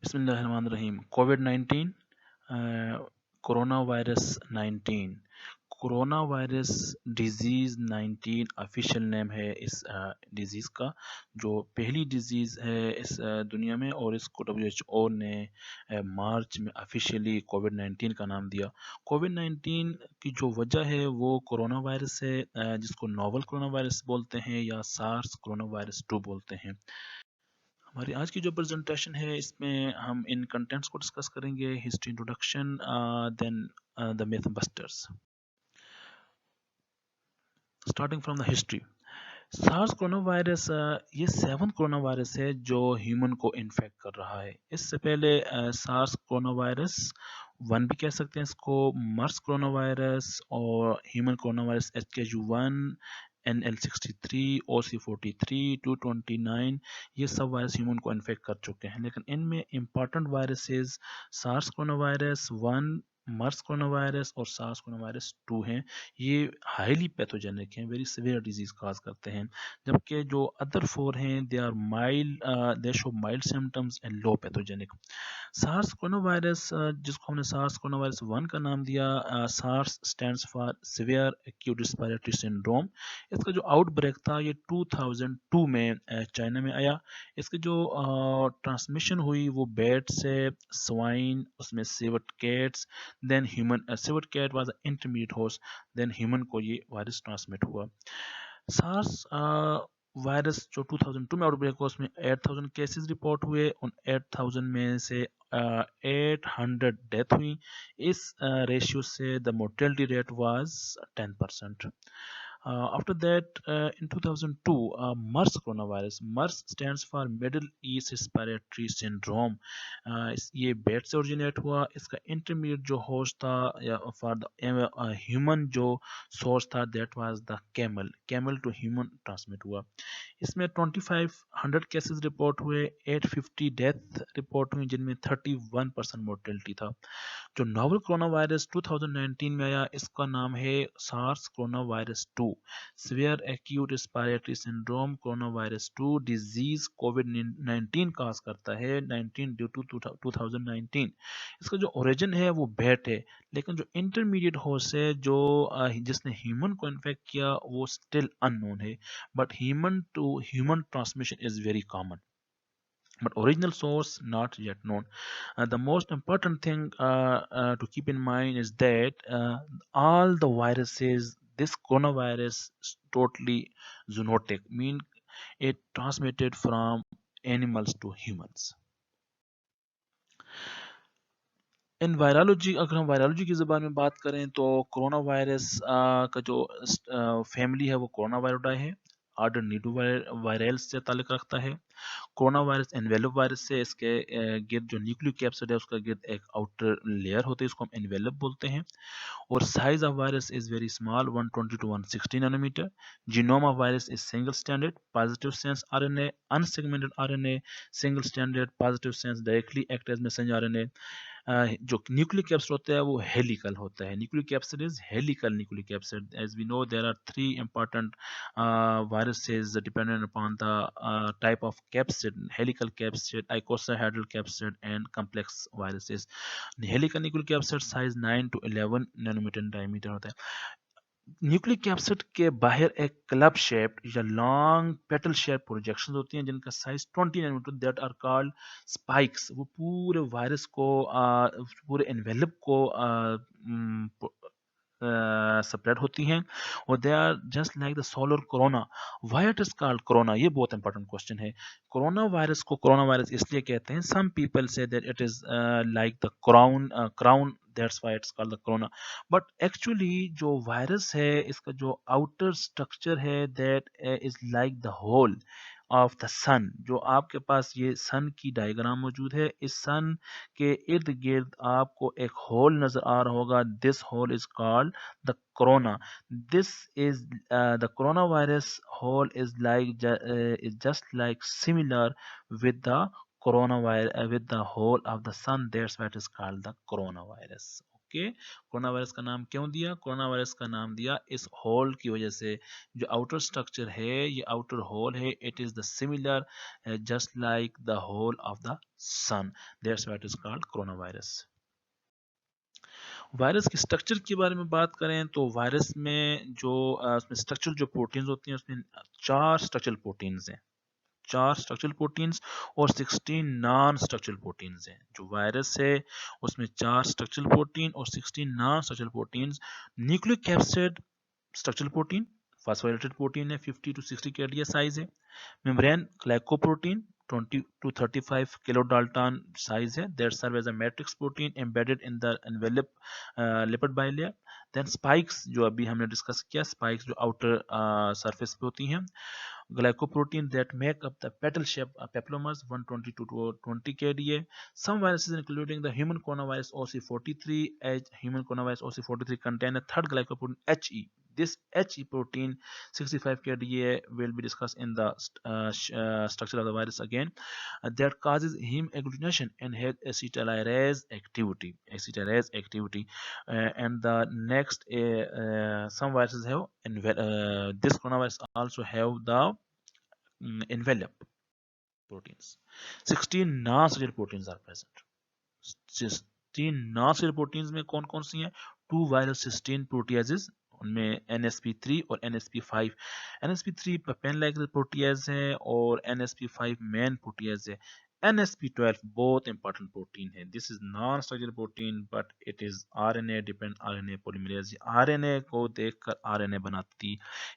Bismillahirrahmanirrahim. COVID-19, corona virus 19। Corona virus disease 19 official name है इस disease का, जो पहली डिजीज़ है इस दुनिया में, और इसको WHO ने मार्च में ऑफिशियली कोविड-19 का नाम दिया। कोविड-19 की जो वजह है वो कोरोना वायरस है, जिसको नोवल कोरोना वायरस बोलते हैं या सार्स कोरोना वायरस 2 बोलते हैं। हमारी आज की जो प्रेजेंटेशन है इसमें हम इन कंटेंट्स को डिस्कस करेंगे: history introduction, then the myth busters. Starting from the history, SARS corona virus ये 7th कोरोना वायरस है जो ह्यूमन को इन्फेक्ट कर रहा है। इससे पहले सार्स कोरोना वायरस 1 भी कह सकते हैं इसको, मर्स कोरोना वायरस और human corona virus HKU1, NL63, OC43, 229, ये सब वायरस ह्यूमन को इन्फेक्ट कर चुके हैं। लेकिन इनमें important viruses SARS corona virus 1, MERS corona virus और सार्स कोरोना वायरस 2 हैं। ये हाईली पैथोजेनिक हैं, वेरी सीवियर डिजीज काज करते हैं, जबकि जो अदर 4 हैं they are mild, they show mild symptoms and low pathogenic. SARS corona virus, जिसको हमने सार्स कोरोना वायरस 1 का नाम दिया, SARS stands for severe acute respiratory syndrome. इसका जो आउटब्रेक था ये 2002 में चाइना में आया। इसकी जो ट्रांसमिशन हुई वो बैट से स्वाइन, उसमें civet cats, then human. Civet cat was intermediate host, then human को ये वायरस ट्रांसमिट हुआ। सार्स वायरस जो 2002 में आउटब्रेक हुआ उसमें 8000 केसेस रिपोर्ट हुए। उन 8000 में से 800 डेथ हुई। इस रेशियो से the mortality rate was 10%. After that, in 2002, MERS coronavirus. MERS stands for Middle East Respiratory Syndrome. ये बैट से ओरिजिनेट हुआ। इसका इंटरमीडिएट जो होस्ट था या फॉर द ह्यूमन जो सोर्स था, that was the camel. Camel to human transmit हुआ। इसमें 2500 केसेस रिपोर्ट हुए, 850 डेथ रिपोर्ट हुई, जिनमें 31% मोर्टेलिटी था। जो नोवल कोरोना वायरस 2019 में आया, इसका नाम है SARS corona virus 2, severe acute respiratory syndrome corona virus 2 disease कोविड-19 काज करता है, 19 ड्यू टू 2019। इसका जो ओरिजिन है वो बैट है, लेकिन जो इंटरमीडिएट होस्ट है जो जिसने ह्यूमन को इन्फेक्ट किया वो स्टिल अननोन है, but human to human transmission is very common, but original source not yet known. The most important thing to keep in mind is that all the viruses, this coronavirus is totally zoonotic, mean it transmitted from animals to humans. In virology, अगर हम virology की ज़बान में बात करें तो corona virus का जो फैमिली है वो कोरोना वायरोडाई है। ऑर्डर निडोवायरल से ताल्लुक़ रखता है। कोरोना वायरस एनवेलप वायरस से, इसके गिर्द जो न्यूक्लिक कैप्सिड है उसका गिर्द एक आउटर लेयर होती है, इसको हम एनवेलप बोलते हैं। और size of virus is very small, 120 to 160 nanometre. Genome of virus is single standard positive sense RNA, unsegmented RNA, single standard positive sense directly act as messenger RNA. जो nucleic capsid होता है वो helical होता है। Nucleic capsid is helical nucleic capsid. As we know there are 3 important viruses dependent upon the type of capsid: helical capsid, icosahedral capsid, and complex viruses. Helical nucleic capsid size 9 to 11 nanometre diameter होता है। Nucleic capsid के बाहर एक club shape या long petal shape projection होती हैं जिनका size 20 nanometre, that are called spikes. वो पूरे वायरस को पूरे एनवेलप को स्प्रेड होती हैं, और they are just like the solar corona. Why it is called corona, ये बहुत इंपॉर्टेंट क्वेश्चन है। कोरोना वायरस को कोरोना वायरस इसलिए कहते हैं, some people say that it is like the crown, that's why it's called the corona. But actually जो virus है इसका जो आउटर स्ट्रक्चर है that is like the whole of the sun. जो आपके पास ये सन की डायग्राम मौजूद है, इस सन के इर्द गिर्द आपको एक होल नजर आ रहा होगा। This hole is called the corona. This is the corona virus hole is like is just like similar with the coronavirus with the whole of the sun, that's why it is called the coronavirus. Okay, corona virus का नाम क्यों दिया? Corona virus का नाम दिया इस whole की वजह से। जो आउटर स्ट्रक्चर है, ये आउटर होल है, it is the similar just like the whole of the sun, that's why it is called corona virus. Virus के स्ट्रक्चर के बारे में बात करें तो वायरस में जो उसमें स्ट्रक्चरल जो प्रोटीन्स होती हैं, उसमें 4 स्ट्रक्चरल प्रोटीन्स हैं, 4 स्ट्रक्चरल प्रोटीन्स और 16 नॉन स्ट्रक्चरल प्रोटीन्स हैं। जो वायरस है उसमें 4 स्ट्रक्चरल प्रोटीन और 16 non structural proteins. Nucleic capsid structural protein, phosphorylated protein है, 50 to 60 kDa साइज है। Membrane glycoprotein 20 to 35 kilodalton size है, that serve as a matrix protein embedded in the envelope lipid bilayer। then spikes जो अभी हमने discuss किया, spikes जो outer surface पे होती हैं। glycoprotein that make up the petal shape papillomas 120 to 20 kDa। some viruses including the human coronavirus OC43, human coronavirus OC43 contain a third glycoprotein HE। this HE protein 65 kDa will be discussed in the structure of the virus again, that causes heme agglutination and has acetylase activity, and the next some viruses have this coronavirus also have the envelope proteins। 16 non-sterile proteins are present। 16 non-sterile proteins में कौन कौन सी हैं? 2 viral cysteine proteases, उनमें NSP3 और NSP5। NSP3 pen like proteases है और NSP5 main proteases है। NSP12 बहुत इंपॉर्टेंट प्रोटीन है। This is non structural protein but it is RNA dependent RNA polymerase. RNA को देखकर RNA बनाती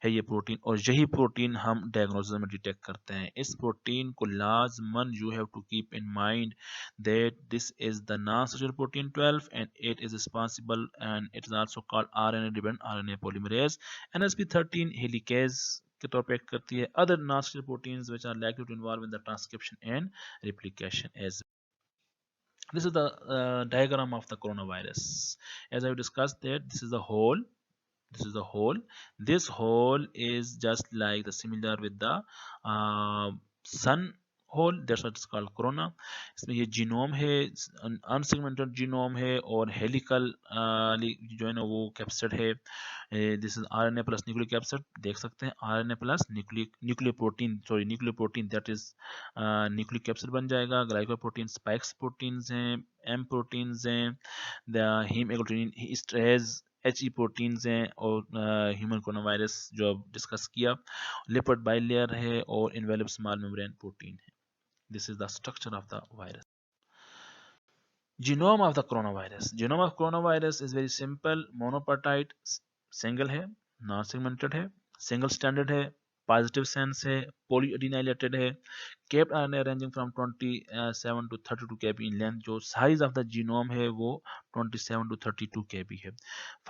है ये प्रोटीन, और यही प्रोटीन हम डायग्नोसिस में डिटेक्ट करते हैं। इस प्रोटीन को लाजमन you have to keep in mind that this is the non-structural protein 12 and it is responsible and it is also called RNA dependent RNA polymerase। NSP13 helicase के तौर पे एक्ट करती है। other non-structural proteins which are likely to involve in the transcription and replication as well। this is the diagram of the coronavirus। as I discussed that this is the whole, this is the whole, this whole is just like the similar with the sun hole, that's what is called corona. इसमें ये genome है, unsegmented genome है और helical जो है ना वो capsid है। This is RNA plus nucleic capsid, देख सकते हैं RNA plus nucleic protein, sorry nucleic protein, that is nucleic capsid बन जाएगा। ग्लाइकोप्रोटीन स्पाइक्स प्रोटीन्स हैं, एम प्रोटीन्स हैं, the haemagglutinin esterase HE proteins हैं, और ह्यूमन कोरोना वायरस जो अब डिस्कस किया, लिपिड बाइलेयर है और इन्वेलप स्मॉल मेम्ब्रेन प्रोटीन है। This is the structure of the virus. Genome of the corona virus, genome of corona virus is very simple, monopeptide single है, non segmented है, single standard है, positive sense है, polyadenylated है, capped RNA ranging from 27 to 32 kb in length। जो size of the genome है वो 27 to 32 kb है।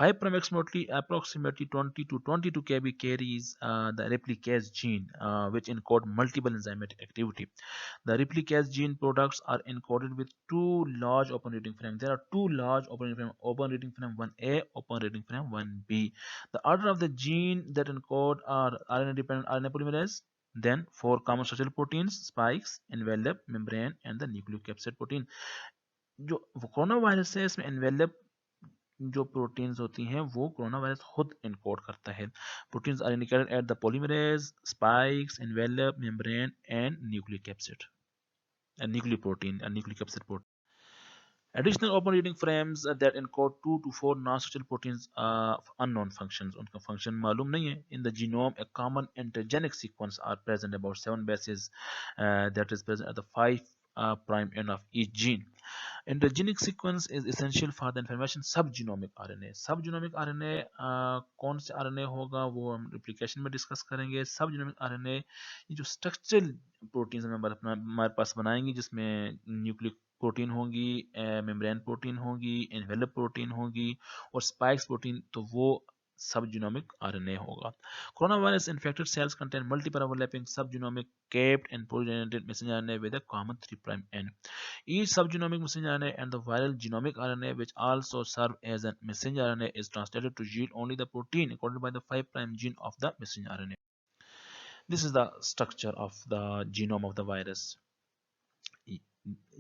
5' approximately 20 to 22 kb carries the replicase gene which encode multiple enzymatic activity। The replicase gene products are encoded with two large open reading frames। There are two large open reading frame 1A, open reading frame 1B। The order of the gene that encode are RNA dependent RNA polymerase, then 4 common structural proteins, spikes, envelope, membrane and the nucleocapsid protein। जो corona virus है इसमें envelope जो proteins होती हैं वो corona virus खुद encode करता है। Proteins are indicated at the polymerase, spikes, envelope, membrane and nucleocapsid, nucleoprotein and nucleocapsid protein। Additional open reading frames that encode 2 to 4 non-structural proteins of unknown functions, उनका function मालूम नहीं है। In the genome, a common intergenic sequence are present, about 7 bases that is present at the 5' end of each gene। Intergenic sequence is essential for the information subgenomic RNA। Subgenomic RNA कौन से RNA होगा वो हम replication में discuss करेंगे। Subgenomic RNA ये जो structural proteins हमारे पास बनाएंगे, जिसमें न्यूक्लिक प्रोटीन होगी, मेम्ब्रेन प्रोटीन होगी, एनवेलप प्रोटीन होगी और स्पाइक्स प्रोटीन, तो वो subgenomic RNA होगा। Coronavirus infected cells contain multiple overlapping subgenomic capped and polygenetic messenger RNA with a common 3' end। Each subgenomic messenger RNA and the viral genomic RNA, which also serve as a messenger RNA, is translated to yield only the protein encoded by the 5' gene of the messenger RNA। This is the structure of the genome of the virus।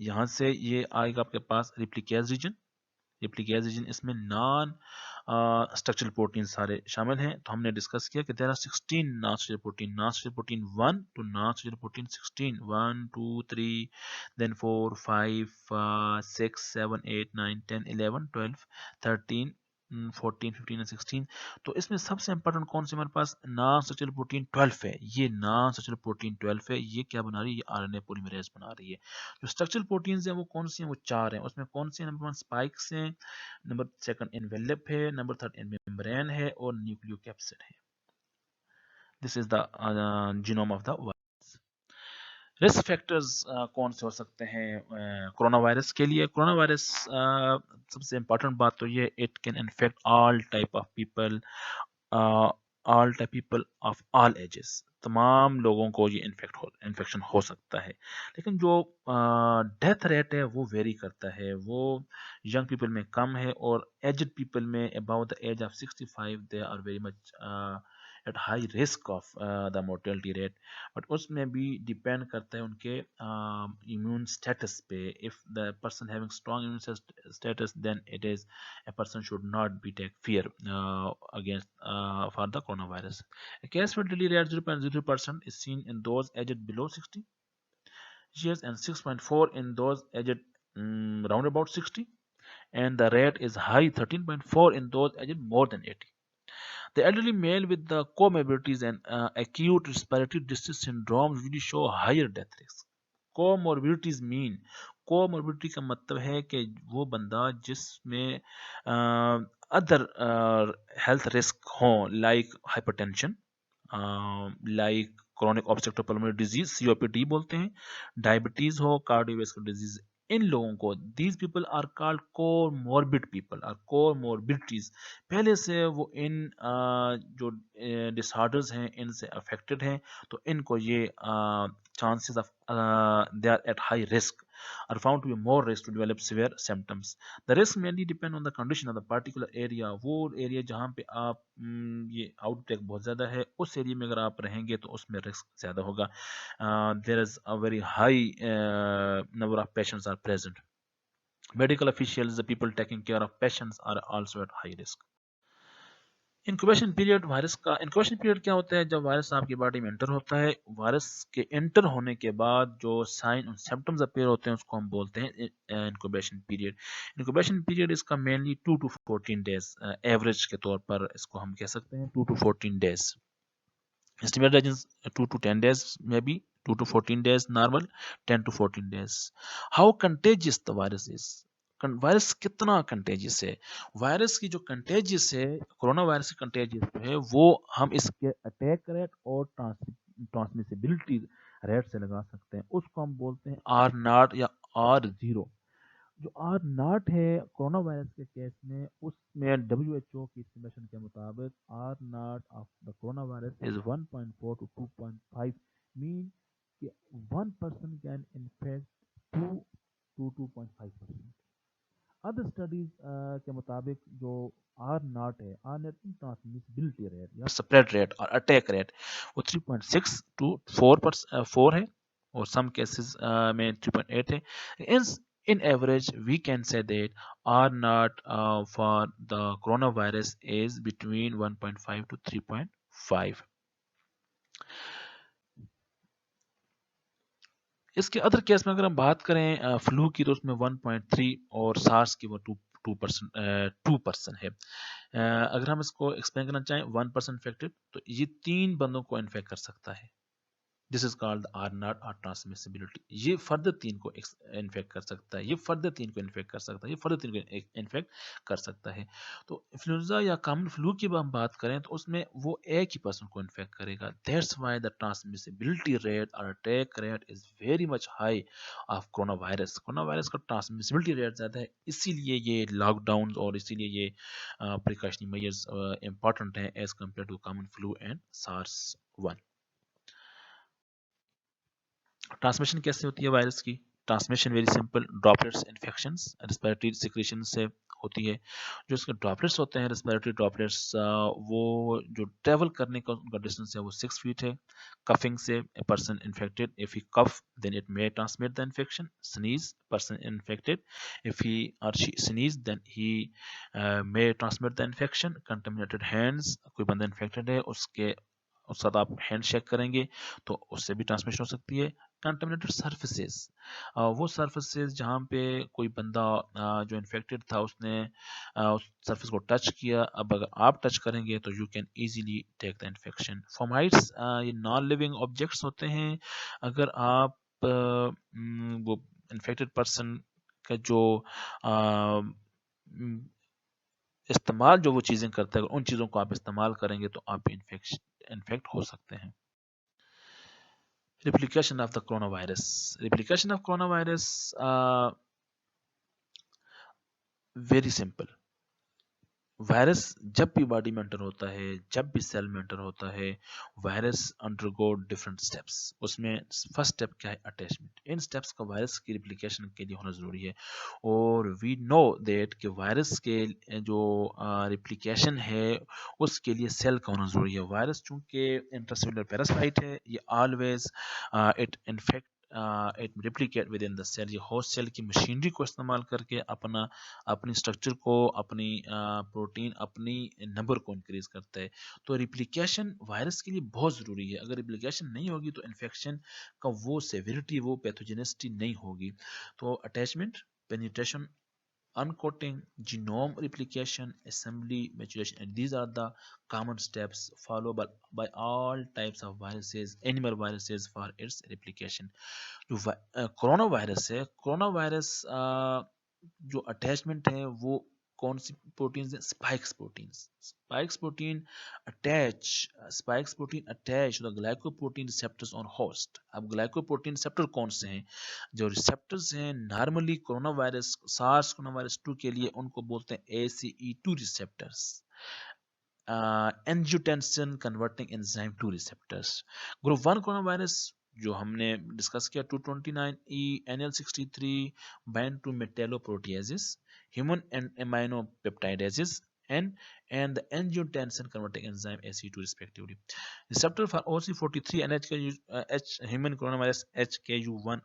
यहाँ से ये आएगा आपके पास replicase region, replicase region इसमें non structural protein सारे शामिल हैं। तो हमने डिस्कस किया कि there are 16 non structural protein 1 two non structural protein 16, 1 2 3 then 4 5 6 7 8 9 10 11 12 13 14 15 and 16। तो इसमें सबसे इंपॉर्टेंट कौन सी हमारे पास नॉन स्ट्रक्चरल प्रोटीन 12 है। ये नॉन स्ट्रक्चरल प्रोटीन 12 है। ये क्या बना रही है? ये आरएनए पॉलीमरेज बना रही है। जो स्ट्रक्चरल प्रोटीन्स हैं वो कौन सी हैं? वो 4 हैं। उसमें कौन सी है? नंबर 1 स्पाइक्स हैं, नंबर सेकंड एनवेलप है, नंबर थर्ड मेम्ब्रेन है और न्यूक्लियोकैप्सिड है। This is the genome of the virus. Risk factors कौन से हो सकते हैं कोरोना वायरस के लिए? कोरोना वायरस सबसे इंपॉर्टेंट बात तो ये, it can infect all type of people, all type people of all ages. तमाम लोगों को ये इन्फेक्शन हो सकता है। लेकिन जो डेथ रेट है वो वेरी करता है। वो यंग पीपल में कम है और एजड पीपल में about the age of 65 they are very much at high risk of the mortality rate. But उसमें भी डिपेंड करता है उनके इम्यून स्टेटस पे। If the person having strong immune status then it is a person should not be take fear against for the coronavirus. A case fatality rate 0.0% is seen in those aged below 60 years and 6.4 in those aged round about 60, and the rate is high 13.4 in those aged more than 80. The elderly male with the comorbidities and acute respiratory distress syndrome usually show higher death risk. Comorbidities mean, comorbidity का मतलब है कि वो बंदा जिसमें other health risk हों, like hypertension, like chronic obstructive pulmonary disease COPD बोलते हैं, डायबिटीज हो, कार्डियोवैस्कुलर डिजीज, इन लोगों को these people are called comorbid people are comorbidities. पहले से वो इन जो डिसऑर्डर्स हैं इनसे अफेक्टेड हैं, तो इनको ये chances of they are at high risk are found to be more risk to develop severe symptoms. The risk mainly depend on the condition of the particular area. वो एरिया जहाँ पे आप ये आउटब्रेक बहुत ज़्यादा है, उस एरिया में अगर आप रहेंगे तो उसमें रिस्क ज़्यादा होगा। There is a very high number of patients are present. Medical officials, the people taking care of patients, are also at high risk. Incubation period, virus का इंक्यूबेशन पीरियड क्या होता है? जब वायरस आपकी बॉडी में enter होता है, virus के एंटर होने के बाद जो साइन और सिम्टम्स अपीयर होते हैं उसको हम बोलते हैं इंक्यूबेशन पीरियड। इंक्यूबेशन पीरियड इसका मेनली 2 to 14 डेज, एवरेज के तौर पर इसको हम कह सकते हैं 2 to 14 days. Estimate regions 2 to 10 days, maybe 2 to 14 days normal, 10 to 14 days. How contagious the virus is? Virus कितना कंटेजियस है? वायरस की जो कंटेजियस है, कोरोना वायरस की कंटेजियस जो है वो हम इसके अटैक रेट और ट्रांसमिसिबिलिटी रेट से लगा सकते हैं। उसको हम बोलते हैं आर नॉट या आर जीरो। जो आर नॉट है कोरोना वायरस के केस में, उसमें WHO की एस्टिमेशन के मुताबिक R naught of the corona virus is 1.4 to 2.5, mean कि 1% can infect 2 to 2.5%। Other studies के मुताबिक जो आर नॉट है, आर नॉट ट्रांसमिसिबिलिटी रेट या स्प्रेड रेट और अटैक रेट, वो 3.6 to 4 है और सम केसेस में 3.8 है। In average, we can say that R naught for the coronavirus is between 1.5 to 3.5. इसके अदर केस में अगर हम बात करें फ्लू की, तो उसमें 1.3 और सार्स की वो 2% है। अगर हम इसको एक्सप्लेन करना चाहें, 1% इन्फेक्टेड, तो ये 3 बंदों को इन्फेक्ट कर सकता है। This is called R naught और ट्रांसमिसिबिलिटी। ये फर्दर 3 को इन्फेक्ट कर सकता है, ये फर्दर 3 को इन्फेक्ट कर सकता है, ये फर्दर 3 को इन्फेक्ट कर सकता है। तो इन्फ्लुएंजा या कॉमन फ्लू की हम बात करें तो उसमें वो एक ही पर्सन को इन्फेक्ट करेगा। That's why the transmissibility rate और attack rate is very much high of corona virus. Corona virus का ट्रांसमिसिबिलिटी रेट ज़्यादा है, इसीलिए ये लॉकडाउन और इसीलिए ये प्रिकॉशनरी मेजर्स इंपॉर्टेंट हैं as compare to common flu and SARS 1। Transmission कैसे होती है वायरस की? Transmission very simple, droplets infections respiratory secretion से होती है। जो इसके ड्रॉपलेट्स होते हैं, रेस्पिरेटरी ड्रॉपलेट्स, वो जो ट्रेवल करने का उनका डिस्टेंस है वो 6 फीट है। कफिंग से a person infected, if he cough then it may transmit the infection. Sneeze, person infected, if he और she sneeze then he may transmit the infection. Contaminated hands, कोई बंदा इन्फेक्टेड है उस साथ आप हैंड शेक करेंगे तो उससे भी ट्रांसमिशन हो सकती है। कंटेमिनेटेड सर्फेसेस, वो सर्फेसेस जहाँ पे कोई बंदा जो इन्फेक्टेड था उसने उस सर्फेस को टच किया, अब अगर आप टच करेंगे तो you can easily take the infection. Fomites, ये नॉन लिविंग ऑब्जेक्ट्स होते हैं। अगर आप वो इन्फेक्टेड पर्सन का जो इस्तेमाल जो वो चीज़ें करता है, उन चीज़ों को आप इस्तेमाल करेंगे तो आप इन्फेक्ट हो सकते हैं। Replication of the coronavirus. Replication of coronavirus, very simple. Virus जब भी बॉडी में एंटर होता है, जब भी सेल में एंटर होता है, वायरस अंडरगो डिफरेंट स्टेप्स। उसमें फर्स्ट स्टेप क्या है? अटैचमेंट। इन स्टेप्स का वायरस की रिप्लिकेशन के लिए होना जरूरी है। और वी नो दैट कि वायरस के जो रिप्लिकेशन है उसके लिए सेल का होना जरूरी है। वायरस चूंकि इंट्रासेलुलर पैरासाइट है, ये always it infect it replicate within the cell. ये होस्ट सेल की मशीनरी को इस्तेमाल करके अपनी स्ट्रक्चर को, अपनी प्रोटीन, अपनी नंबर को इंक्रीज करता है। तो रिप्लिकेशन वायरस के लिए बहुत ज़रूरी है। अगर रिप्लिकेशन नहीं होगी तो इन्फेक्शन का वो सेवेरिटी, वो पैथोजेनिसिटी नहीं होगी। तो attachment, penetration, uncoating, genome replication, assembly, maturation, and these are the common steps followed by all types of viruses, animal viruses, for its replication. जो कोरोना वायरस है, कोरोना वायरस जो attachment है वो कौन सी प्रोटीन्स है? Spikes proteins. Spikes protein attach the glycoprotein receptors on host. अब glycoprotein receptor कौन से हैं? जो रिसेप्टर्स हैं normally corona virus, SARS corona virus 2 के लिए उनको बोलते हैं ACE2 receptors, angiotensin converting enzyme 2 receptors. Group 1 corona virus जो हमने डिस्कस किया, 229E NL63 bind to metalloproteases, human amino पेप्टाइडेसिस and the angiotensin converting enzyme ACE2 respectively. Receptor for OC43 and human coronavirus HKU1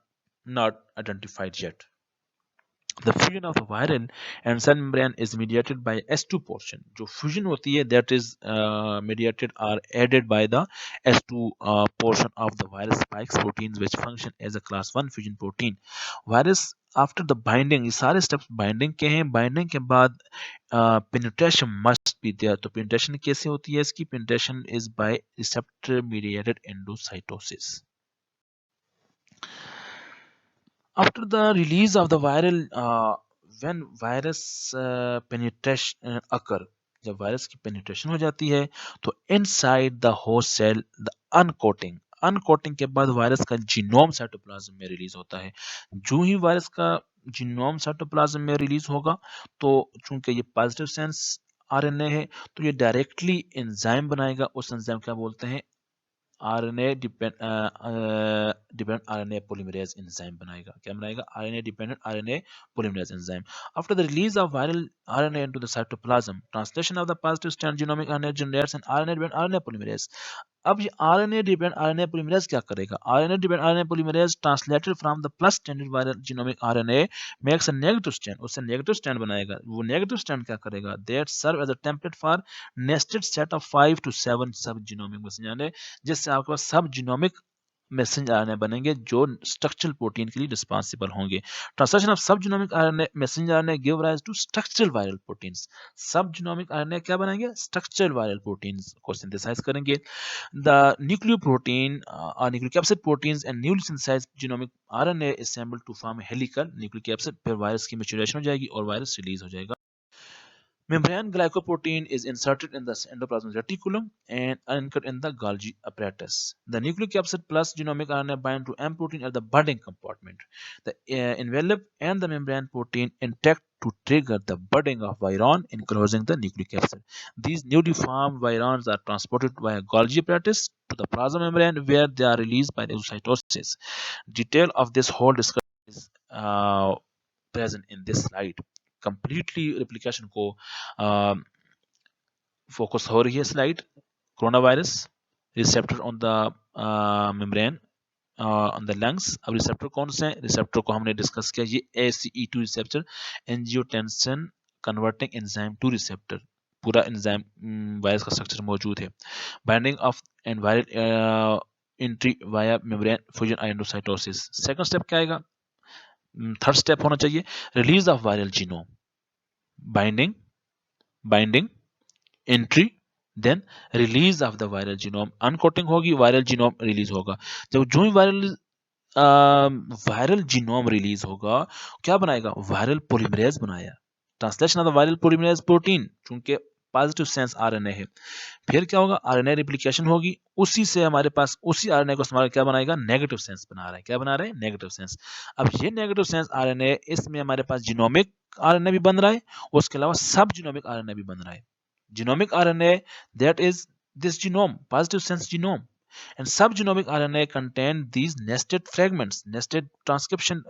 not identified yet. The fusion of the viral and cell membrane is mediated by S2 portion. जो fusion होती है that is mediated or aided by the S2 portion of the virus spikes proteins which function as a class 1 fusion protein. Virus after the binding, ये सारे steps binding के हैं। binding के बाद penetration must be there. तो penetration कैसे होती है इसकी? penetration is by receptor mediated endocytosis. After the release of the viral, when virus penetration occur, जब वायरस की पेनिट्रेशन हो जाती है तो inside the host cell the uncoating के बाद वायरस का जीनोम साइटोप्लाज्म में रिलीज होता है। जो ही वायरस का जीनोम साइटोप्लाज्म में रिलीज होगा तो चूंकि ये पॉजिटिव सेंस आरएनए है तो ये डायरेक्टली एंजाइम बनाएगा। उस एंजाइम क्या बोलते हैं? RNA dependent RNA polymerase enzyme बनाएगा। क्या बनाएगा? RNA dependent RNA polymerase enzyme. After the release of viral RNA into the cytoplasm, translation of the positive strand genomic RNA generates an RNA dependent RNA polymerase. अब ये RNA dependent RNA polymerase क्या करेगा? RNA dependent RNA polymerase translated from the plus stranded viral genomic RNA makes a negative strand, उससे negative strand बनाएगा। वो negative strand क्या करेगा? That serve as a template for nested set of 5 to 7 सब genomic messenger, जिससे आपके पास सब genomic messenger RNA बनेंगे जो स्ट्रक्चरल प्रोटीन के लिए रिस्पॉन्सिबल होंगे। Translation of sub genomic RNA messenger RNA give rise to structural viral proteins. Sub genomic RNA क्या बनाएंगे? स्ट्रक्चरल वायरल प्रोटीन्स को सिंथेसाइज करेंगे। द न्यूक्लियोप्रोटीन और nucleic acid proteins and newly synthesised genomic RNA assemble to form helical nucleic acid. फिर virus की maturation हो जाएगी और वायरस रिलीज हो जाएगा। Membrane glycoprotein is inserted in the endoplasmic reticulum and anchored in the Golgi apparatus. The nucleic acid plus genomic RNA bind to M protein at the budding compartment. The envelope and the membrane protein intact to trigger the budding of viron enclosing the nucleic acid. These newly formed virons are transported via Golgi apparatus to the plasma membrane where they are released by the exocytosis. Detail of this whole discussion is present in this slide. Completely replication को focus हो रही है slide. Corona virus receptor on the membrane on the lungs. अब receptor कौन से हैं? Receptor को हमने डिस्कस किया, ये ACE2 receptor, angiotensin converting enzyme 2 receptor, पूरा एंजाइम वायरस का स्ट्रक्चर मौजूद है। Binding of and viral entry via membrane fusion endocytosis. Second step क्या आएगा? थर्ड स्टेप होना चाहिए release of viral genome, binding, binding, entry, then release of the viral genome. Uncoating होगी, viral genome release होगा। जब जो ही वायरल जीनोम रिलीज होगा, क्या बनाएगा? वायरल पॉलीमरेज बनाया, translation of the viral polymerase protein, चूंकि पॉजिटिव सेंस आरएनए है। फिर क्या होगा? आरएनए रिप्लिकेशन होगी, उसी से हमारे पास उसी आरएनए को इस्तेमाल क्या बनाएगा? नेगेटिव सेंस बना रहा है। क्या बना रहे हैं? Negative sense. अब ये नेगेटिव सेंस आरएनए, इसमें हमारे पास जीनोमिक आरएनए भी बन रहा है, उसके अलावा सब जीनोमिक आरएनए भी बन रहा है। Genomic RNA, that is this genome, positive sense genome, and subgenomic RNA contain these nested fragments, nested transcription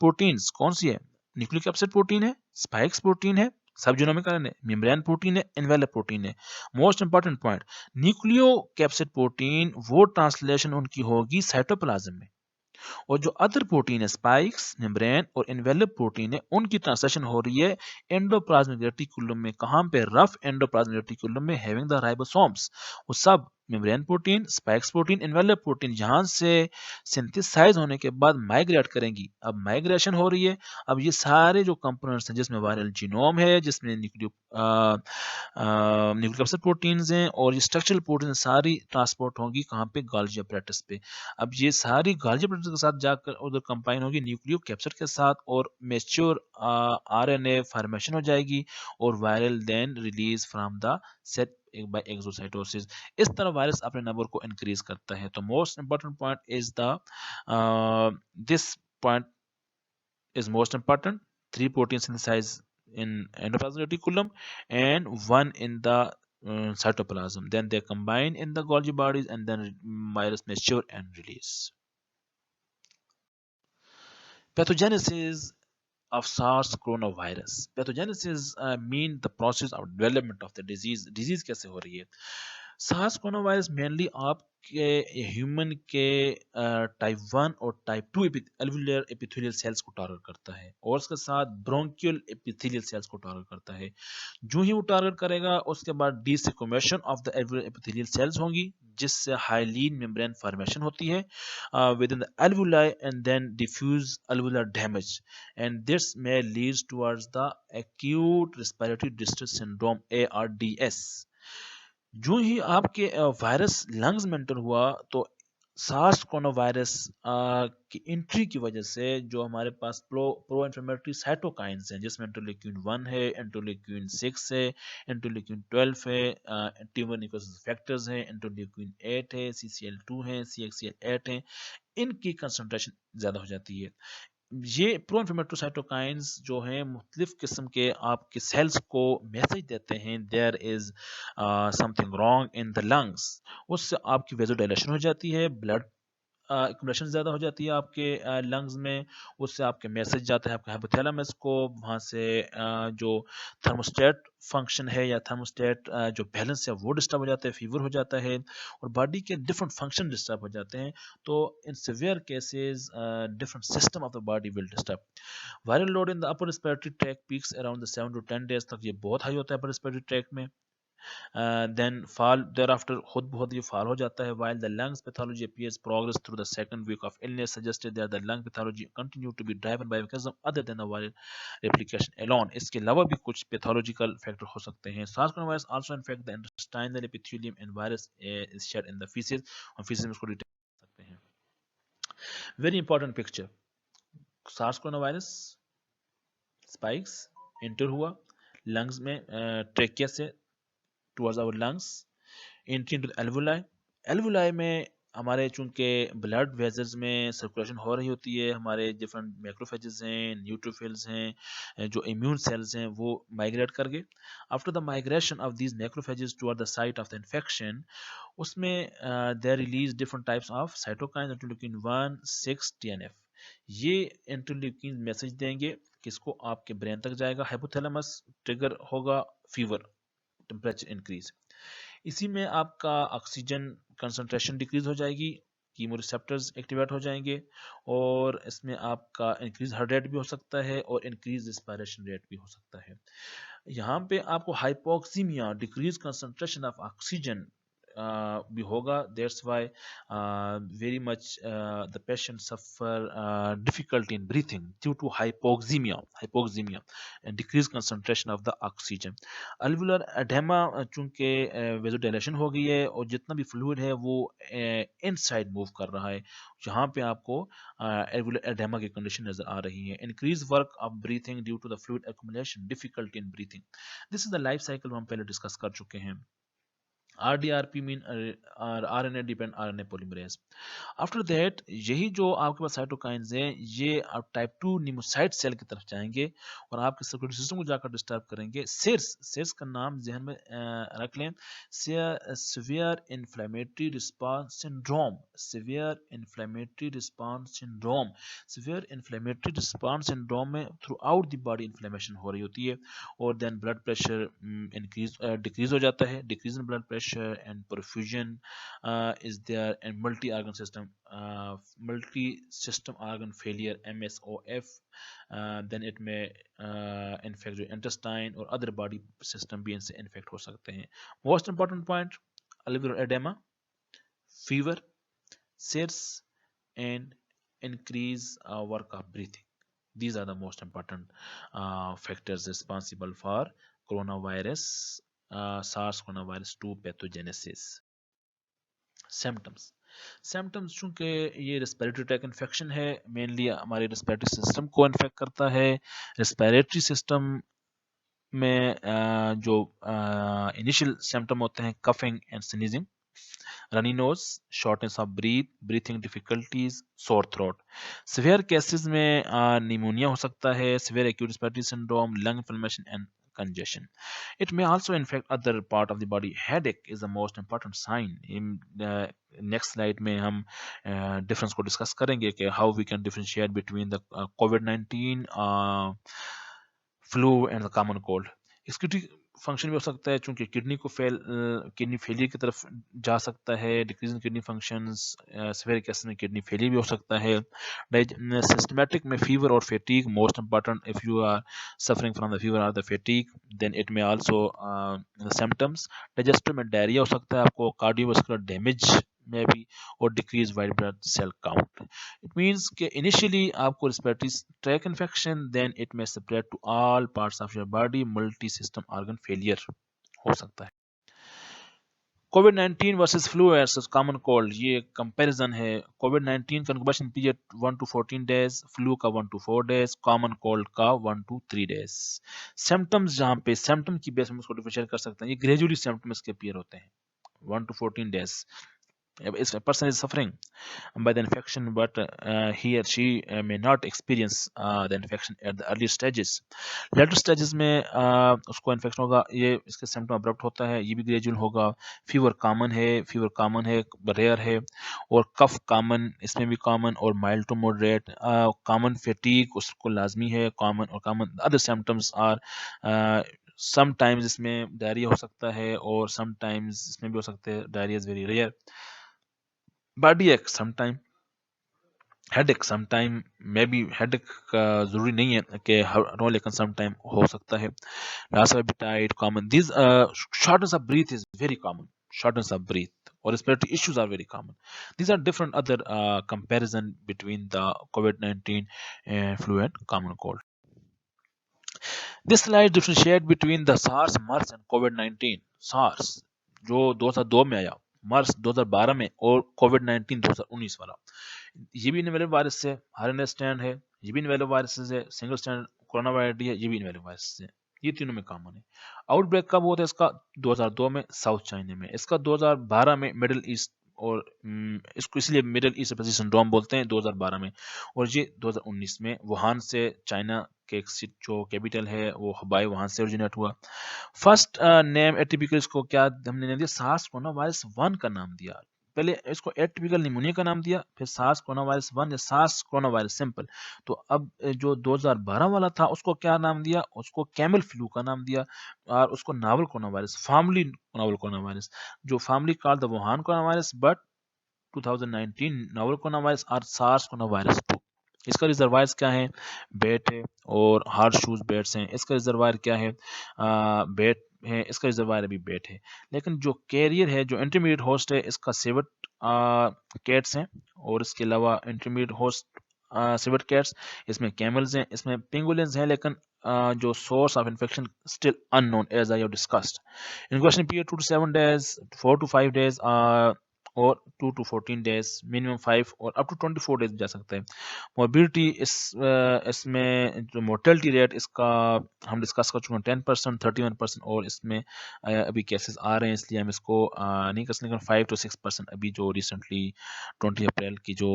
proteins। कौन सी है? न्यूक्लिक एसिड प्रोटीन है, स्पाइक्स प्रोटीन है, सबजीनोमिक आरएनए, मेम्ब्रेन प्रोटीन है, एनवेलप प्रोटीन है। Most important point, nucleo capsid protein वो translation उनकी होगी cytoplasm में, और जो अदर प्रोटीन है स्पाइक्स, मेम्ब्रेन और एनवेलप प्रोटीन है, उनकी ट्रांसलेशन हो रही है एंडोप्लाज्मिक रेटिकुलम में। कहां पे? रफ एंडोप्लाज्मिक रेटिकुलम में, हैविंग द राइबोसोम्स। वो सब membrane protein, spikes protein, envelope protein यहां से सिंथेसाइज होने के बाद माइग्रेट करेंगी। अब माइग्रेशन हो रही है। अब ये सारे जो कंपोनेंट्स हैं, जिसमें वायरल जीनोम है, जिसमें न्यूक्लिक एसिड प्रोटीन्स हैं और ये स्ट्रक्चरल प्रोटीन, सारी ट्रांसपोर्ट होंगी कहां पे? गोल्गी apparatus पे। अब ये सारी गोल्गी apparatus के साथ जाकर उधर कंबाइन होगी न्यूक्लियो कैप्सिड के साथ, और मेच्योर आरएनए फॉर्मेशन हो जाएगी, और viral then release from the set by exocytosis. इस तरह वायरस अपने नंबर को इंक्रीज करता है। तो most important point is the this point is most important. Three proteins synthesized in endoplasmic reticulum and one in the cytoplasm. Then they combine in the Golgi bodies, and then virus mature and release. Pathogenesis of SARS coronavirus. Pathogenesis mean the process of development of the disease. Disease कैसे हो रही है? SARS coronavirus mainly आपके human के type 1 और type 2 alveolar epithelial cells को target करता है, और उसके साथ ब्रोंकियल एपिथेलियल सेल्स को टारगेट करता है। जो ही वो टारगेट करेगा, उसके बाद desquamation of the alveolar epithelial cells होंगी, जिससे हाइलीन मेम्ब्रेन फॉर्मेशन होती है within the alveoli, and then diffuse alveolar damage, and this may leads towards the acute respiratory distress syndrome ARDS। जो ही आपके वायरस लंग्स में enter हुआ, तो SARS corona virus की एंट्री की वजह से जो हमारे पास प्रो इन्फ्लेमेटरी साइटोकाइंस हैं, जिसमें इंटरल्यूकिन 1 है, इंटरल्यूकिन 6 है, इंटरल्यूकिन 12 है, ट्यूमर निकोसिस फैक्टर्स हैं, इंटरल्यूकिन 8 है, CCL2 है, CXCL8 है, इनकी कंसंट्रेशन ज़्यादा हो जाती है। ये प्रो इन्फ्लेमेटरी साइटोकाइंस जो हैं, मुख्तलिफ किस्म के आपके सेल्स को मैसेज देते हैं there is something wrong in the lungs. उससे आपकी वेजोडाइलेशन हो जाती है, ब्लड एक्युमुलेशन ज़्यादा हो जाती है आपके लंग्स में, उससे आपके मैसेज जाता है आपके हाइपोथैलेमस को, वहाँ से जो थर्मोस्टेट फंक्शन है या थर्मोस्टेट जो बैलेंस है वो डिस्टर्ब हो जाता है, फीवर हो जाता है, और बॉडी के डिफरेंट फंक्शन डिस्टर्ब हो जाते हैं। तो इन severe cases different system of the body will disturb. Viral load in the upper respiratory tract peaks around the 7 to 10 days तक, ये बहुत हाई होता है अपर रेस्पिरेटरी ट्रैक में। देन fall thereafter खुद बहुत ये fall हो जाता है, while the lungs pathology appears progress through the second week of illness suggested that the lung pathology continue to be driven by mechanism other than the viral replication alone। इसके अलावा भी कुछ pathological factor हो सकते हैं। SARS coronavirus also infect the intestinal epithelium and virus is shed in the feces, और feces में इसको डिटेक्ट कर सकते हैं। Very important picture, SARS coronavirus spikes enter हुआ lungs में ट्रेकिया से towards our lungs, entry into the alveoli। alveoli में हमारे चूंकि ब्लड वेजल्स में सर्कुलेशन हो रही होती है, हमारे डिफरेंट मैक्रोफेजेस हैं, न्यूट्रोफिल्स हैं, जो इम्यून सेल्स हैं, वो माइग्रेट कर गए। After the migration of these macrophages toward the site of the infection, उसमें they release different types of cytokines, interleukin 1, 6, TNF। ये इंटरल्यूकिन मैसेज देंगे किसको, आपके ब्रेन तक जाएगा, हाइपोथैलेमस, ट्रिगर होगा फीवर, टेम्परेचर इंक्रीज। इसी में आपका ऑक्सीजन कंसंट्रेशन डिक्रीज हो जाएगी, कीमो रिसेप्टर्स एक्टिवेट हो जाएंगे, और इसमें आपका इंक्रीज हार्ट रेट भी हो सकता है और इंक्रीज रिस्पायरेशन रेट भी हो सकता है। यहाँ पे आपको hypoxaemia, decrease concentration of oxygen भी होगा। That's why very much the patient suffer difficulty in breathing due to hypoxaemia and decrease concentration of the oxygen. Alveolar oedema, चूंकि वेजोडाइलेशन हो गई है और जितना भी फ्लूइड है वो इनसाइड मूव कर रहा है, यहाँ पे आपको एल्वुलर एडेमा की कंडीशन नजर आ रही है। Increase work of breathing due to the fluid accumulation, difficulty in breathing. This is the life cycle हम पहले डिस्कस कर चुके हैं। RDRP mean RNA depend RNA polymerase. After that यही जो आपके पास साइटोकाइंस हैं, ये आप टाइप 2 निमोसाइट सेल की तरफ जाएंगे और आपके सर्कुलेटरी सिस्टम को जाकर डिस्टर्ब करेंगे। सिर्स का नाम जहन में रख लें, severe inflammatory response syndrome, severe inflammatory response syndrome. Severe inflammatory response syndrome में throughout the body inflammation हो रही होती है, और देन ब्लड प्रेशर डिक्रीज हो जाता है, decrease in blood pressure and perfusion is there, and multi-system organ failure, MSOF, then it may infect your intestine और other body system भी इनसे infect हो सकते हैं। Most important point, alveolar edema, fever, SIRS, and increase work of breathing. These are the most important factors responsible for coronavirus, SARS coronavirus 2 pathogenesis. Symptoms चूंकि ये respiratory tract infection है, mainly हमारे respiratory system को infect करता है। Respiratory system में जो initial symptom होते हैं, coughing and sneezing, runny nose, shortness of breathing difficulties, sore throat. Severe cases में निमोनिया हो सकता है, severe acute respiratory syndrome, lung inflammation and congestion. It may also infect other part of the body. Headache is the most important sign. In next slide में हम difference को discuss करेंगे कि how we can differentiate between the COVID-19 flu and the common cold. इसकी function भी हो सकता है, चूंकि किडनी फेलियर की तरफ जा सकता है, decrease in kidney functions, severe cases में किडनी फेलियर भी हो सकता है। सिस्टमैटिक में फीवर और fatigue most important. If you are suffering from the fever और the fatigue, then it may also symptoms. Digestive में डायरिया हो सकता है आपको, कार्डियोवास्कुलर डैमेज में भी, और decrease white blood cell count. It means कि इनिशियली आपको respiratory tract infection, then it may spread to all parts of your body, multi system organ failure हो सकता है। कोविड-19 versus flu versus common cold, ये कंपैरिजन है। कोविड-19 का incubation period 1 to 14 days, flu का 1 to 4 डेज, कॉमन कोल्ड का 1 to 3 डेज। सिम्टम्स, जहाँ पे सिम्टम की बेस में उसको डिफरेंशिएट कर सकते हैं, ये ग्रेजुअली सिम्टम्स के अपीयर होते हैं 1 to 14 days. If a person is suffering by the infection, but he or she may not experience the infection at the early stages. Later stages में उसको इन्फेक्शन होगा, ये इसके सिम्टम अब्रप्ट होता है, ये भी ग्रेजुअल होगा। फीवर कॉमन है, रेयर है, और कफ कॉमन, इसमें भी कॉमन और mild to moderate. Common fatigue उसको लाजमी है, common other symptoms are sometimes इसमें डायरिया हो सकता है, और समटाइम्स इसमें भी हो सकता है, diarrhoea is very rare. Body ache sometime, headache sometime, may be headache का जरूरी नहीं है कि हर रोज, लेकिन समटाइम हो सकता है। Loss of appetite common, this shortness of breath is very common, shortness of breath और respiratory issues are very common. These are different other comparison between the COVID-19 flu and common cold. This slide differentiate between the SARS, MERS and COVID-19. SARS जो 2002 में आया, MERS 2012 में, और COVID-19 2019 वाला। ये भी इनवेलेबल virus है, RNA स्टैंड है, ये भी इनवेलेबल वायरस है, सिंगल स्टैंड कोरोना वायरस है, ये भी इनवेलेबल वायरस है। ये तीनों में कॉमन है। आउटब्रेक कब हुआ था इसका? 2002 में साउथ चाइना में, इसका 2012 में मिडिल ईस्ट, और इसको इसलिए मिडिल ईस्ट रेस्पिरेटरी सिंड्रोम बोलते हैं 2012 में, और ये 2019 में वुहान से, चाइना के एक जो कैपिटल है वो हबाई, वहां से ओरिजिनेट हुआ। फर्स्ट नेम एटिपिकल, इसको क्या हमने दिया? सार्स कोरोना वायरस 1 का नाम दिया। पहले इसको एटिपिकल निमोनिया का नाम दिया, फिर सार्स कोरोना वायरस 1 या सार्स कोरोना वायरस सिंपल। तो अब जो 2012 वाला था उसको क्या नाम दिया, उसको कैमल फ्लू का नाम दिया, और उसको novel corona virus, family novel corona virus, जो family called the Wuhan corona virus, but 2019 novel corona virus और सार्स कोरोना वायरस 2। इसका रिजर्वायर्स क्या है, बेट है, और हार्ड शूज बेट्स हैं। इसका रिजर्वायर क्या है, बेट है, इसका रिजर्वायर भी बेट है। लेकिन जो कैरियर है, जो इंटरमीडिएट होस्ट है, इसका सिवट कैट्स हैं, और इसके अलावा इंटरमीडिएट होस्ट सिवट कैट्स, इसमें कैमल्स हैं, इसमें पिंगुलिन्स हैं, लेकिन जो source of infection still unknown as I have discussed. Incubation period 2 to 7 days, 4 to 5 days, और 2 to 14 days, मिनिमम 5 और अप टू 24 डेज जा सकते हैं। मोबिलिटी इसमें जो मोर्टेलिटी रेट इसका हम डिस्कस कर चुके हैं, 10%, 31%, और इसमें अभी केसेस आ रहे हैं, इसलिए हम इसको नहीं कर सकते, लेकिन 5 to 6% अभी जो रिसेंटली 20 अप्रैल की जो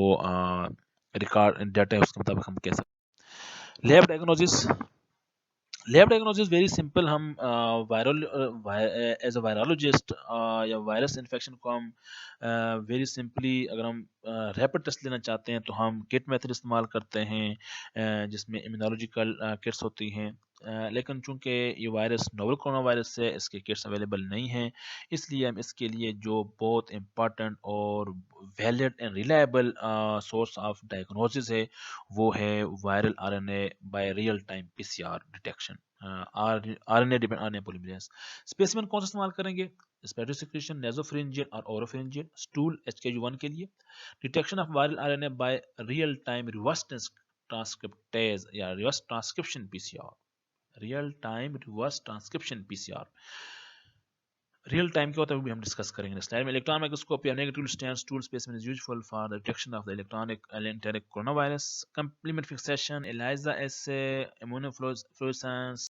रिकॉर्ड डाटा है उसके मुताबिक हम कह सकते हैं। Lab diagnosis, lab diagnosis very simple. हम वायरल एज अ वायरोलॉजिस्ट या वायरस इन्फेक्शन को हम वेरी सिंपली, अगर हम रैपिड टेस्ट लेना चाहते हैं तो हम किट मेथड इस्तेमाल करते हैं, जिसमें इम्यूनोलॉजिकल किट्स होती हैं। लेकिन चूंकि ये वायरस नोवेल कोरोना वायरस है, इसके किट्स अवेलेबल नहीं हैं, इसलिए हम इसके लिए जो बहुत इम्पॉर्टेंट और valid and reliable source of diagnosis है वो है viral RNA by real time PCR detection, RNA dependent RNA polymerase. Specimen कौन सा इस्तेमाल करेंगे, स्पेटो सिक्रीशन, नेसोफेरिंजियल और ओरोफेरिंजियल, स्टूल HKU1 के लिए। Detection of viral RNA by real time reverse transcriptase या reverse transcription PCR, real time reverse transcription PCR. Real time क्या होता है वो भी हम डिस्कस करेंगे स्लाइड में। इलेक्ट्रॉन माइक्रोस्कोपी या negative stand stool specimen is used for the detection of the electronic enteric corona virus. Complement fixation, ELISA assay, immunofluorescence,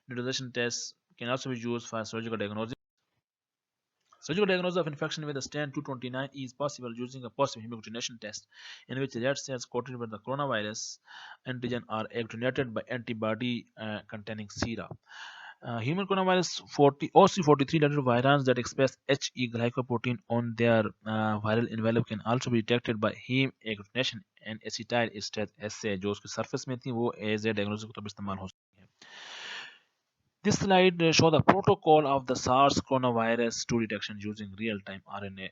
neutralization tests can also be used for surgical diagnosis. Surgical diagnosis of infection with the stand 229 is possible using a positive hemagglutinin test, in which red cells coated with the coronavirus antigen are agglutinated by antibody containing sera. Human coronavirus 40 OC43 related virans that express HE glycoprotein on their viral envelope can also be detected by heme agglutination and acetyl estrase assay, जो उसकी surface में थी वो as a diagnostic के तौर पर इस्तेमाल हो सकती है। This slide shows the protocol of the SARS coronavirus 2 detection using real-time RNA,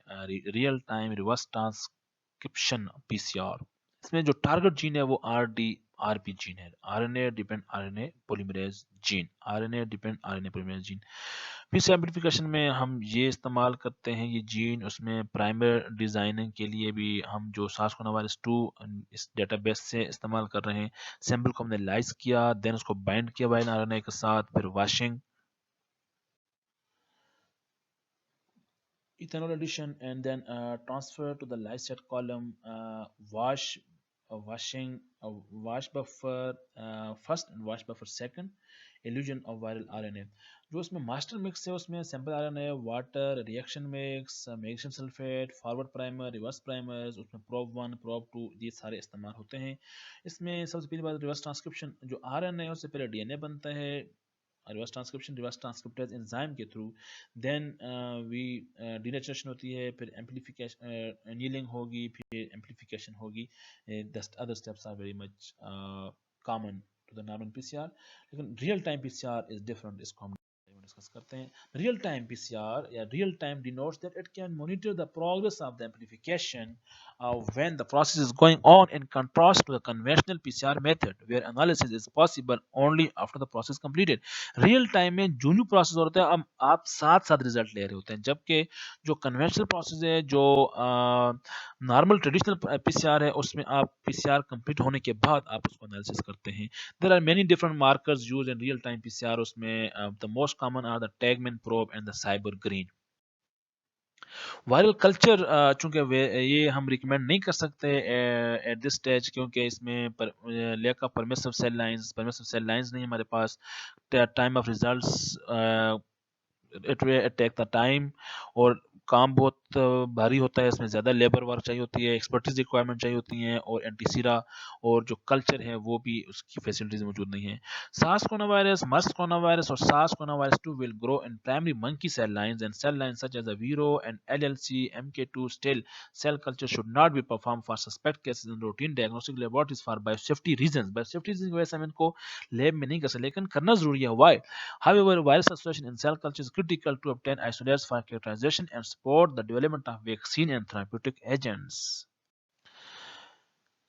real-time reverse transcription PCR. इसमें जो टारगेट जीन है वो RDRP जीन है, RNA depend RNA polymerase gene, RNA depend RNA polymerase gene. PCR amplification में हम ये इस्तेमाल करते हैं ये जीन, उसमें प्राइमर डिजाइनिंग के लिए भी हम जो सार्स कोरोना वायरस 2 इस डेटाबेस से इस्तेमाल कर रहे हैं। सैंपल को हमने लाइज किया, देन उसको बाइंड किया वायरल आरएनए के साथ, फिर washing, ethanol addition, and then transfer to the lysate column, washing, wash buffer first and wash buffer second, illusion of viral RNA। जो उसमें मास्टर मिक्स है उसमें sample RNA, water, reaction mix, magnesium sulphate, forward primer, reverse primers, उसमें probe 1, probe 2, ये सारे इस्तेमाल होते हैं। इसमें सबसे पहली बात रिवर्स ट्रांसक्रिप्शन, जो RNA है उससे पहले DNA बनता है, reverse transcription reverse transcriptase enzyme के थ्रू, देन डिनेचरेशन होती है, फिर एम्पलीफिकेशन, एनीलिंग होगी, फिर एम्पलीफिकेशन होगी। The other steps are very much common to the normal PCR, लेकिन real time PCR is different, इसको हम डिस्कस करते हैं। रियल टाइम पीसीआर या real time denotes that it can monitor the progress of the amplification when the process is going on, in contrast to the conventional PCR method where analysis is possible only after the process completed। Real time में जो जो process होता है अब आप साथ साथ result ले रहे होते हैं, जबकि जो कन्वेंशनल प्रोसेस है, जो नॉर्मल ट्रेडिशनल पीसीआर है, उसमें आप पीसीआर कंप्लीट होने के बाद आप उसको एनालिसिस करते हैं। There are many different markers used in real time PCR, उसमें the most common are the TaqMan probe and the SYBR green. Viral culture चूंकि ये हम रिकमेंड नहीं कर सकते एट दिस स्टेज, क्योंकि इसमें lack of permissive cell lines नहीं हमारे पास, time of results it take the time, और काम बहुत भारी होता है, इसमें ज़्यादा लेबर वर्क चाहिए होती है, एक्सपर्टीज रिक्वायरमेंट चाहिए होती हैं, और एंटीसीरा और जो कल्चर है वो भी उसकी फैसिलिटीज मौजूद नहीं है। SARS corona virus, MERS corona virus और SARS corona virus 2 will grow in primary monkey cell lines, and cell lines such as the Vero and LLC MK2 still cell culture should not be performed for suspect cases in routine diagnostic laboratories for biosafety reasons. Biosafety reasons की वजह से हम इनको lab में नहीं कर सकते, लेकिन करना जरूरी है। Why? However, virus isolation in cell culture is critical to obtain isolates for characterization and support the development of vaccine and therapeutic agents.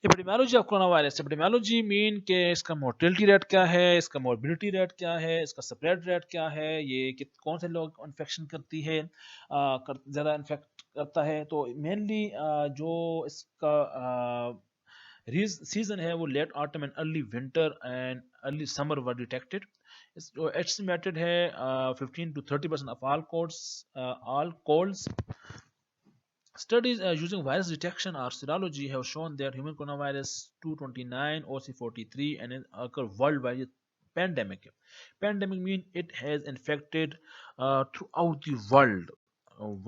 Epidemiology of corona virus. Epidemiology mean के इसका मोर्टेलिटी रेट क्या है, इसका morbidity rate क्या है, इसका spread rate क्या है, ये कौन से लोग इन्फेक्शन करती है, ज़्यादा इन्फेक्ट करता है। तो मेनली जो इसका सीजन है वो late autumn and early winter and early summer were detected. Estimated है 15 to 30% of all colds. Studies using virus detection or serology have shown that human coronavirus 229 OC43 and it occur worldwide. Pandemic. Pandemic means it has infected throughout the world.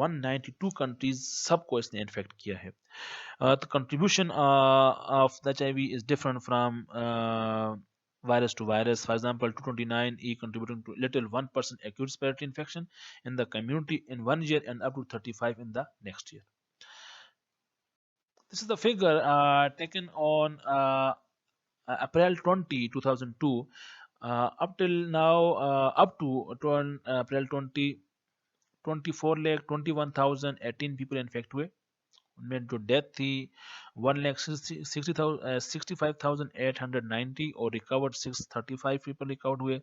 192 countries सबको इसने infect किया है। The contribution of the HIV is different from virus to virus. For example, 229E contributing to little 1% acute respiratory infection in the community in 1 year and up to 35 in the next year. This is the figure taken on April 20, 2002. Up till now, up to April 20, 24,21,018 people infected हुए। उनमें जो death थी 1,65,890 और recovered 635 people recovered हुए।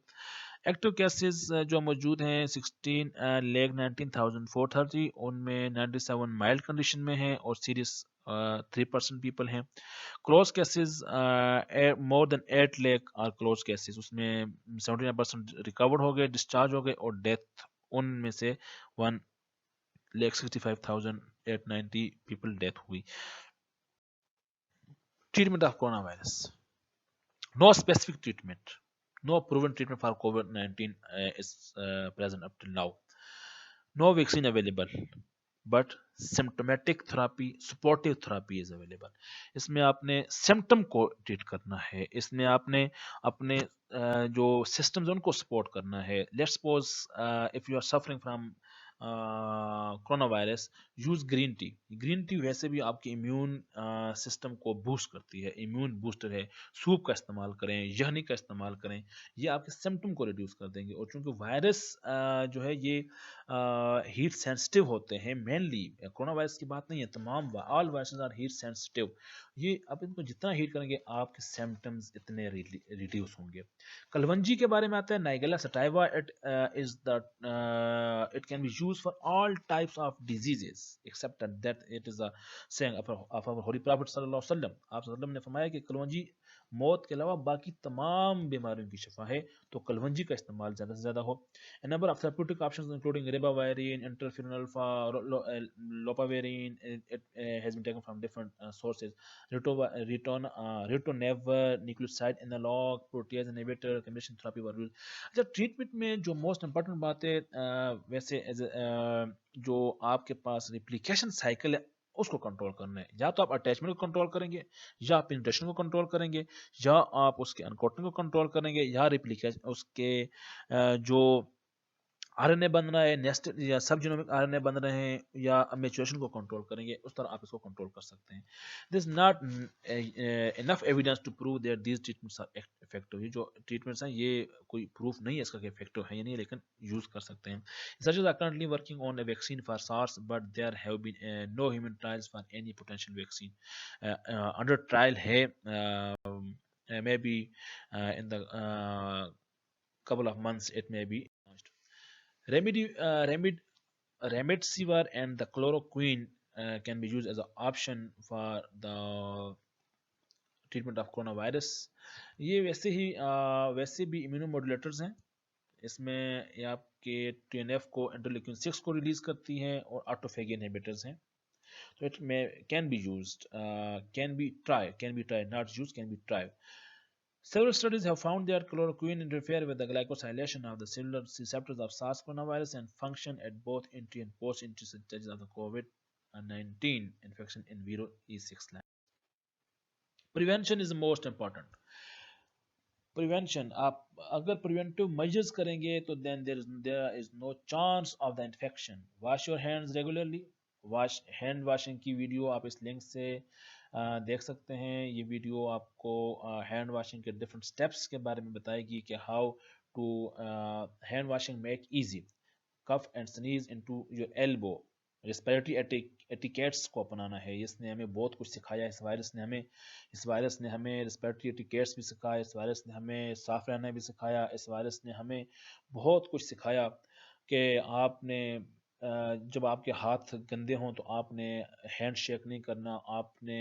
Active cases जो मौजूद हैं 16,19,430, उनमें 97 माइल्ड कंडीशन में हैं और सीरियस 3% पीपल हैं। Close cases more than 8 lakh are close cases, उसमें 79% रिकवर्ड हो गए, डिस्चार्ज हो गए, और डेथ उनमें से 1,65,890 पीपल डेथ हुई। Treatment of corona virus, no specific treatment, no proven treatment for COVID-19 is present up till now. No vaccine available, but symptomatic therapy, supportive therapy is available. इसमें आपने symptom को treat करना है, इसमें आपने अपने जो systems उनको support करना है। Let's suppose if you are suffering from corona virus, use green tea. Green tea वैसे भी आपके इम्यून सिस्टम को बूस्ट करती है, इम्यून बूस्टर है। सूप का इस्तेमाल करें, यहनी का इस्तेमाल करें, ये आपके सिम्टम को रिड्यूस कर देंगे। और चूंकि वायरस जो है ये हीट सेंसिटिव होते हैं, मेनली कोरोना वायरस की बात नहीं है, तमाम all viruses are heat sensitive. ये आप इनको जितना हीट करेंगे आपके सिम्टम्स इतने रिड्यूस होंगे। कलवंजी के बारे में आता है, nigella sativa, it is the it can be used for all types of diseases except that it is a saying of our holy prophet sallallahu alaihi wasallam। आप सल्लल्लाहु ने फरमाया कि कलवंजी मौत के अलावा बाकी तमाम बीमारियों की शफा है, तो कलवंजी का इस्तेमाल ज़्यादा से ज़्यादा हो। A number of therapeutic options including ribavirin, interferon alpha, lopavirin, it has been taken from different sources। ritonavir, nucleoside analog, protease inhibitor, combination therapy were used। अच्छा, ट्रीटमेंट में जो मोस्ट इंपॉर्टेंट बात है वैसे जो आपके पास रिप्लिकेशन साइकिल है उसको कंट्रोल करना है। या तो आप अटैचमेंट को कंट्रोल करेंगे, या आप पेनिट्रेशन को कंट्रोल करेंगे, या आप उसके अनकोटिंग को कंट्रोल करेंगे, या रिप्लिकेशन उसके जो आरएनए बन रहा है, नेस्ट या सब जीनोमिक आरएनए बन रहे हैं, या मैच्योरेशन को कंट्रोल करेंगे, उस तरह आप इसको कंट्रोल कर सकते हैं। This not enough evidence to prove that these treatments are effective. ये जो ट्रीटमेंट्स हैं ये कोई प्रूफ नहीं है इसका कि इफेक्टिव है या नहीं, लेकिन यूज कर सकते हैं। Researchers are currently working on a vaccine for SARS, but there have been no human trials for any potential vaccine. Under trial है, maybe in the couple of months it may be launched. Remdesivir and the chloroquine can be used as an option for the treatment of coronavirus। ये वैसे भी इम्यूनोमोडुलेटर्स हैं। इसमें ये आपके TNF को, interleukin 6 को रिलीज करती हैं, और ऑटोफेगी इनहिबिटर्स हैं। तो it can be used, can be try, not used, can be try. Several studies have found that chloroquine interfere with the glycosylation of the cellular receptors of SARS coronavirus and function at both entry and post-entry stages of the COVID-19 infection in viral E6 lab. Prevention is the most important. Prevention, आप अगर preventive measures करेंगे तो then there is no chance of the infection. Wash your hands regularly. Hand washing की video आप इस link से देख सकते हैं. ये वीडियो आपको हैंड वॉशिंग के डिफरेंट स्टेप्स के बारे में बताएगी कि how to hand washing make easy. Cough and sneeze into your elbow. Respiratory etiquettes को अपनाना है. इसने हमें बहुत कुछ सिखाया. इस वायरस ने हमें रेस्पिरेटरी एटिकेट्स भी सिखाया. इस वायरस ने हमें साफ रहना भी सिखाया. इस वायरस ने हमें बहुत कुछ सिखाया कि आपने जब आपके हाथ गंदे हों तो आपने हैंड शेक नहीं करना. आपने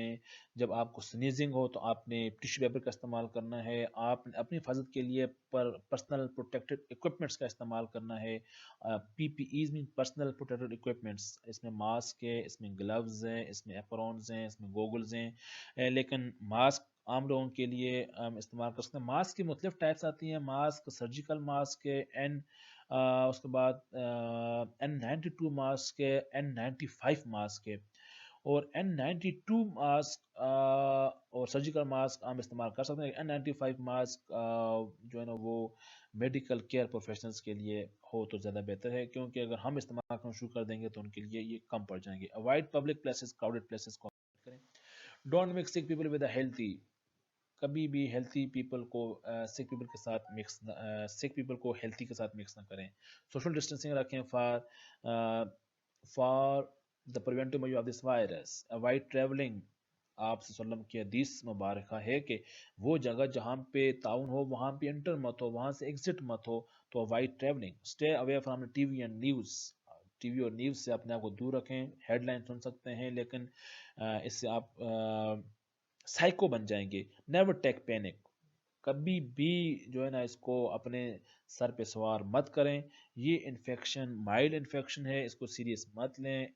जब आपको स्नीजिंग हो तो आपने टिश्यू पेपर का इस्तेमाल करना है. आपने अपनी हिफाजत के लिए पर्सनल प्रोटेक्टेड इक्विपमेंट्स का इस्तेमाल करना है. PPEs mean personal protected equipments. इसमें मास्क है, इसमें ग्लव्स हैं, इसमें एप्रॉन्स हैं, इसमें गोगल्स हैं. लेकिन मास्क आम लोगों के लिए इस्तेमाल कर सकते हैं. मास्क की मुख्तलिफ टाइप्स आती हैं. मास्क सर्जिकल मास्क है, उसके बाद N92 मास्क है, N95 मास्क है. और N92 मास्क और सर्जिकल मास्क हम इस्तेमाल कर सकते हैं. N95 मास्क जो है ना वो मेडिकल केयर प्रोफेशनल्स के लिए हो तो ज़्यादा बेहतर है, क्योंकि अगर हम इस्तेमाल करना शुरू कर देंगे तो उनके लिए ये कम पड़ जाएंगे. Avoid public places, crowded places को करें. Don't mix sick people with a healthy. कभी भी हेल्थी पीपल को सिक पीपल के साथ मिक्स सिक पीपल को हेल्थी के साथ मिक्स ना करें. सोशल डिस्टेंसिंग रखें for the preventive measure of this virus. Avoid travelling. आप सल्लम की हदीस मुबारक है कि वो जगह जहाँ पे ताउन हो वहाँ पे एंटर मत हो, वहाँ से एग्जिट मत हो. तो avoid travelling. Stay away from TV and news. TV और न्यूज़ से अपने आप को दूर रखें. हेडलाइन सुन सकते हैं लेकिन इससे आप साइको बन जाएंगे. Never take panic. कभी भी जो है ना इसको अपने सर पे सवार मत करें. ये इन्फेक्शन माइल्ड इन्फेक्शन है, इसको सीरियस मत लें.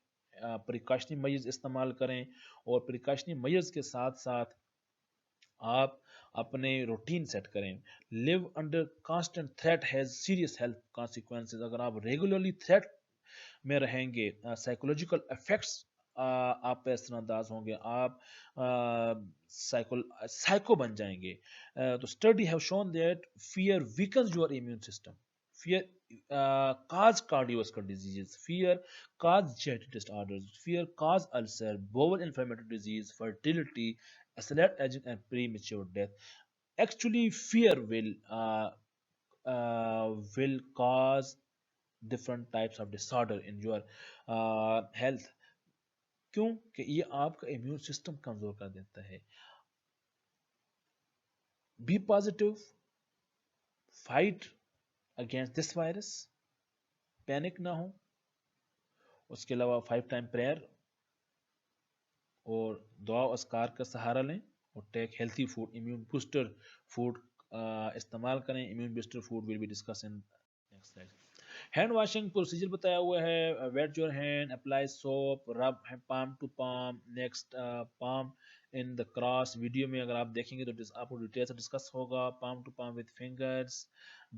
प्रिकॉशनरी मेजर्स इस्तेमाल करें. और प्रिकॉशनरी मेजर्स के साथ साथ आप अपने रूटीन सेट करें. Live under constant threat has serious health consequences. अगर आप रेगुलरली थ्रेट में रहेंगे, साइकोलॉजिकल इफेक्ट्स आप पे असरअंदाज होंगे. आप साइको बन जाएंगे. तो study have shown that fear weakens your immune system. Fear cause cardiovascular diseases. Fear cause genetic disorders. Fear cause ulcer, bowel inflammatory disease, fertility, accelerated aging, and premature death. Actually, fear will cause different types of disorder in your health. क्यों? कि ये आपका immune system कमजोर कर देता है. Be positive, fight against this virus, panic ना हो. उसके अलावा 5 टाइम प्रेयर और दुआ अस्कार का सहारा लें. और take healthy food, immune booster food इस्तेमाल करें. Immune booster food will be discuss in next slide. Hand washing procedure बताया हुआ है. Wet your hand, apply soap, rub palm to palm, next palm in the cross. Video में अगर आप देखेंगे तो आपको डिटेल से डिस्कस होगा. Palm to palm with fingers,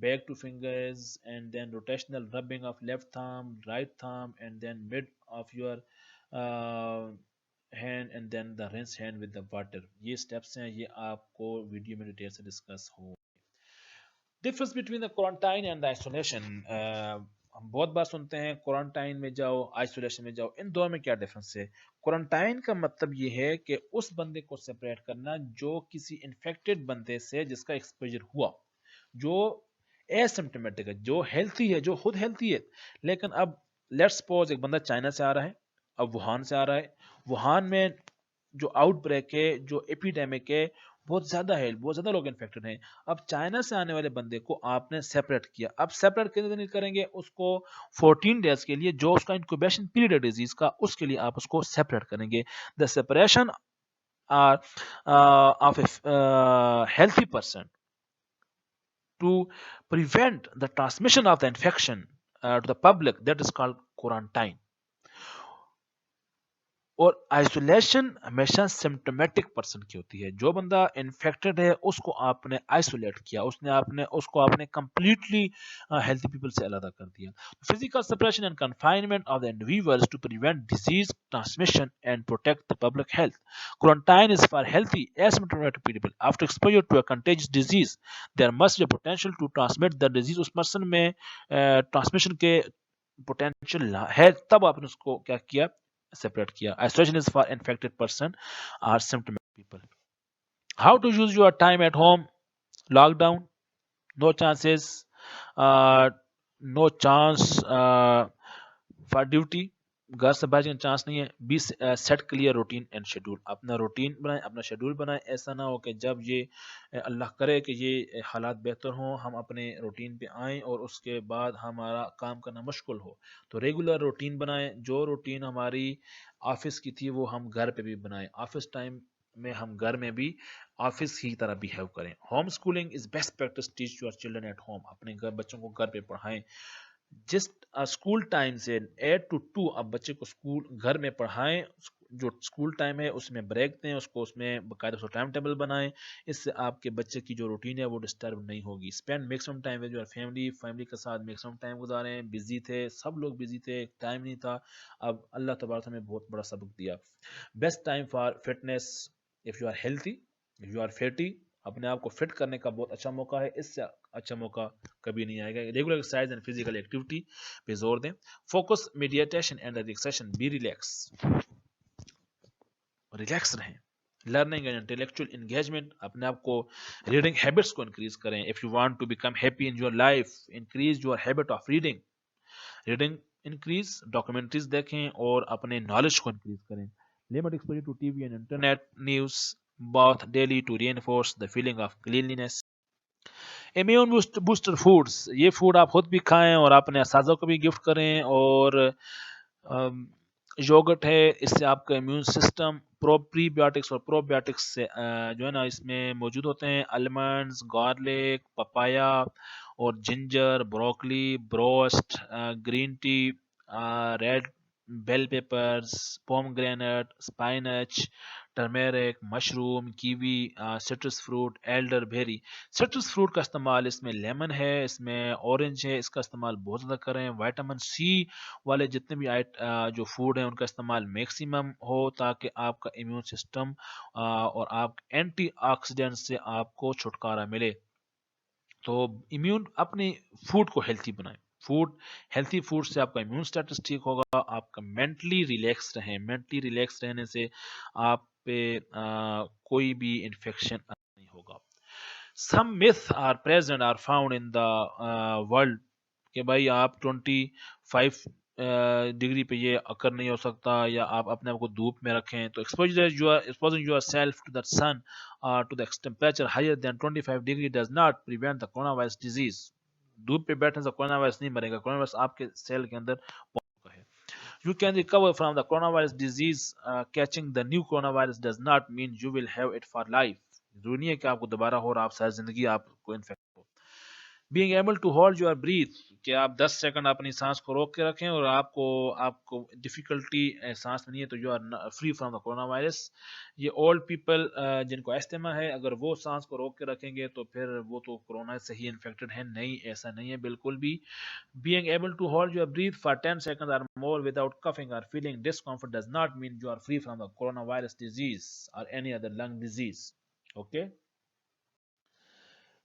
back to fingers, and then rotational rubbing of left thumb, right thumb, and then mid of your hand, and then the rinse hand with the water. ये steps हैं, ये आपको video में detail से discuss हो. Difference between the quarantine and the isolation. हम बहुत बार सुनते हैं क्वारंटाइन में जाओ, आइसोलेशन में जाओ. इन दोनों में क्या डिफरेंस है? क्वारंटाइन का मतलब ये है कि उस बंदे को सेपरेट करना जो किसी इन्फेक्टेड बंदे से जिसका एक्सपोजर हुआ, जो एसिम्प्टोमेटिक है, जो हेल्थी है, जो खुद हेल्थी है. लेकिन अब लेट्स सपोज एक बंदा चाइना से आ रहा है, अब वुहान से आ रहा है. वुहान में जो आउटब्रेक है, जो एपिडेमिक है, बहुत ज्यादा है, बहुत ज्यादा लोग इन्फेक्टेड हैं. अब चाइना से आने वाले बंदे को आपने सेपरेट किया. अब सेपरेट कितने दिन करेंगे? उसको 14 डेज के लिए, जो उसका इंक्यूबेशन पीरियड है डिजीज का, उसके लिए आप उसको सेपरेट करेंगे. The separation of A healthy person to prevent the transmission of the infection to the public, that is called quarantine. और आइसोलेशन हमेशा सिम्टोमेटिक पर्सन की होती है। जो बंदा इन्फेक्टेड है उसको आपने आइसोलेट किया, उसको आपने कंप्लीटली हेल्थी पीपल से अलग कर दिया। Physical separation and confinement of the individuals to prevent disease transmission and protect the public health. Quarantine is for healthy asymptomatic people. After exposure to a contagious disease there must be potential to transmit the disease. उस person में transmission के potential है, तब आपने उसको क्या किया, separate किया। Isolation is for infected person or symptomatic people. How to use your time at home? Lockdown, no chances, no chance for duty. घर से बाहर जाने का चांस नहीं है। Be set clear routine and schedule. अपना रूटीन बनाएं, अपना शेड्यूल बनाएं। ऐसा ना हो कि जब ये अल्लाह करे कि ये हालात बेहतर हों, हम अपने रूटीन पे आएँ और उसके बाद हमारा काम करना मुश्किल हो। तो रेगुलर रूटीन बनाएं। जो रूटीन हमारी ऑफिस की थी वो हम घर पे भी बनाएं। ऑफिस टाइम में हम घर में भी ऑफिस की तरह बिहेव करें। Home schooling is best practice. Teach your children at home. अपने घर बच्चों को घर पे पढ़ाएं। जिस स्कूल टाइम से 8 to 2 अब बच्चे को स्कूल घर में पढ़ाएं। जो स्कूल टाइम है उसमें ब्रेक दें, उसको उसमें बाकायदा उसको टाइम टेबल बनाएं। इससे आपके बच्चे की जो रूटीन है वो डिस्टर्ब नहीं होगी। Spend maximum time with your family. Family के साथ मैक्सिमम टाइम गुजारें। बिजी थे, सब लोग बिजी थे, टाइम नहीं था। अब अल्लाह तबारक हमें बहुत बड़ा सबक दिया। Best time for fitness. If you are healthy, if you are fitty, अपने आप को फिट करने का बहुत अच्छा मौका है। इससे अच्छा मौका कभी नहीं आएगा। Regular exercise and physical activity पे जोर दें। Focus, meditation and relaxation. Be relax, relax रहें। Learning and intellectual engagement. अपने आप को रीडिंग हैबिट्स को इंक्रीज करें। If you want to become happy in your life, increase your habit of reading. Reading increase, documentaries देखें और अपने knowledge को इंक्रीज करें। Limit exposure to TV and internet news both daily to reinforce the feeling of cleanliness. Immune booster foods, ये food आप खुद भी खाएं और अपने असाज़ों को भी गिफ्ट करें। और योगर्ट है, इससे आपका इम्यून सिस्टम प्रीबायोटिक्स और प्रोबायोटिक्स से जो है ना इसमें मौजूद होते हैं। आलमंड्स, गार्लिक, पपाया और जिंजर, ब्रोकली, ब्रोस्ट, green tea, red bell peppers, pomegranate, spinach, turmeric, mushroom, kiwi, citrus fruit, elderberry. Citrus fruit का इस्तेमाल, इसमें लेमन है, इसमें ऑरेंज है, इसका इस्तेमाल बहुत ज़्यादा करें। विटामिन सी वाले जितने भी जो फूड हैं उनका इस्तेमाल मैक्सिमम हो, ताकि आपका इम्यून सिस्टम और आप एंटीऑक्सीडेंट से आपको छुटकारा मिले। तो इम्यून अपने फूड को हेल्थी बनाएं। फूड, हेल्थी फूड से आपका इम्यून स्टेटस ठीक होगा। आपका मेंटली रिलैक्स रहें। मेंटली रिलैक्स रहने से आप पे कोई भी इन्फेक्शन नहीं होगा। Some myth are present are found in the world कि भाई आप 25 डिग्री पे ये अकर नहीं हो सकता, या आप अपने आप को धूप में रखें। तो exposing yourself to the sun to the temperature higher than 25 degree does not prevent the coronavirus disease. धूप पे बैठने से कोरोना वायरस नहीं मरेगा। कोरोना वायरस आपके सेल के अंदर पहुंच चुका है। You can recover from the coronavirus disease. Catching the new coronavirus does not mean you will have it for life. जरूरी नहीं है कि आपको दोबारा हो और आप सारी जिंदगी आपको इन्फेक्ट हो। Being able to hold your breath, कि आप 10 सेकंड अपनी सांस को रोक के रखें और आपको डिफिकल्टी सांस में नहीं है, तो you are free from the corona virus. ये ओल्ड पीपल जिनको एस्थमा है, अगर वो सांस को रोक के रखेंगे तो फिर वो तो कोरोना से ही इन्फेक्टेड है। नहीं, ऐसा नहीं है बिल्कुल भी। Being able to hold your breath for 10 seconds or more without coughing or feeling discomfort does not mean you are free from the coronavirus disease or any other lung disease. Okay?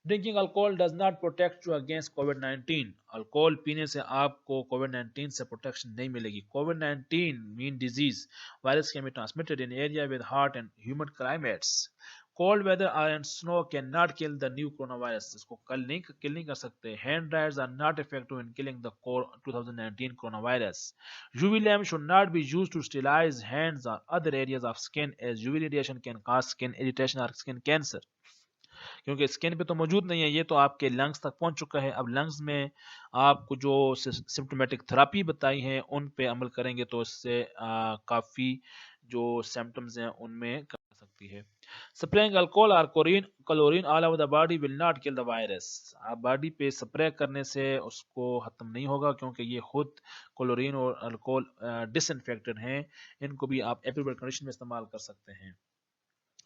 Drinking alcohol does not protect you against कोविड-19। Alcohol पीने से आपको कोविड-19 से protection नहीं मिलेगी। कोविड-19 mean disease virus can be transmitted in area with hot and humid climates. Cold weather and snow can not kill the new corona virus. इसको किल नहीं कर सकते। Hand dryers are not effective in killing the 2019 corona virus. UV lamp should not be used to sterilise hands और other areas of skin as UV radiation can cause skin irritation और skin cancer. क्योंकि skin पे तो मौजूद नहीं है, ये तो आपके लंग्स तक पहुंच चुका है। अब लंग्स में आपको जो सिम्टोमेटिक थेरेपी बताई हैं उन पे अमल करेंगे तो इससे काफ़ी जो सिम्टम्स हैं उनमें कर सकते हैं। सकती है। स्प्रेइंग अल्कोहल और chlorine all over the body will not kill the virus. आप बॉडी पे स्प्रे करने से उसको खत्म नहीं होगा, क्योंकि ये खुद क्लोरीन और अल्कोहल डिसइंफेक्टेड हैं। इनको भी आप एप्रोप्रिएट कंडीशन में इस्तेमाल कर सकते हैं।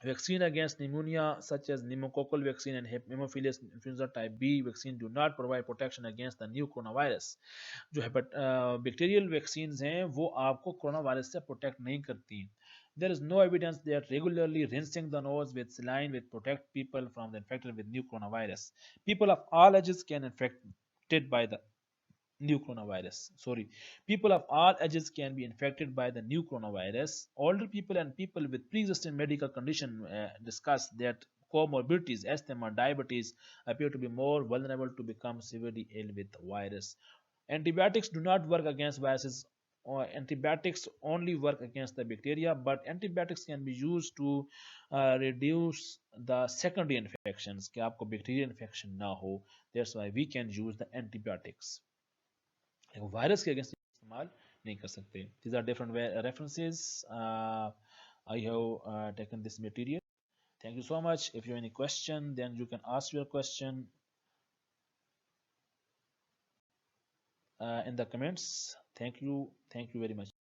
Vaccine against pneumonia, such as pneumococcal vaccine and Haemophilus influenza type B vaccine, do not provide protection against the new coronavirus. जो बैक्टीरियल वैक्सीन हैं वो आपको कोरोना वायरस से प्रोटेक्ट नहीं करती। There is no evidence that regularly rinsing the nose with saline will protect people from the infected with new coronavirus. People of all ages can infected by the new coronavirus. Sorry, people of all ages can be infected by the new coronavirus. Older people and people with pre-existing medical condition discuss that comorbidities, asthma, diabetes appear to be more vulnerable to become severely ill with the virus. Antibiotics do not work against viruses, or antibiotics only work against the bacteria, but antibiotics can be used to reduce the secondary infections कि आपको bacterial infection ना हो. That's why we can use the antibiotics. Virus के against इस्तेमाल नहीं कर सकते. These are different references. I have taken this material. Thank you so much. If you have any question, then you can ask your question in the comments. Thank you very much.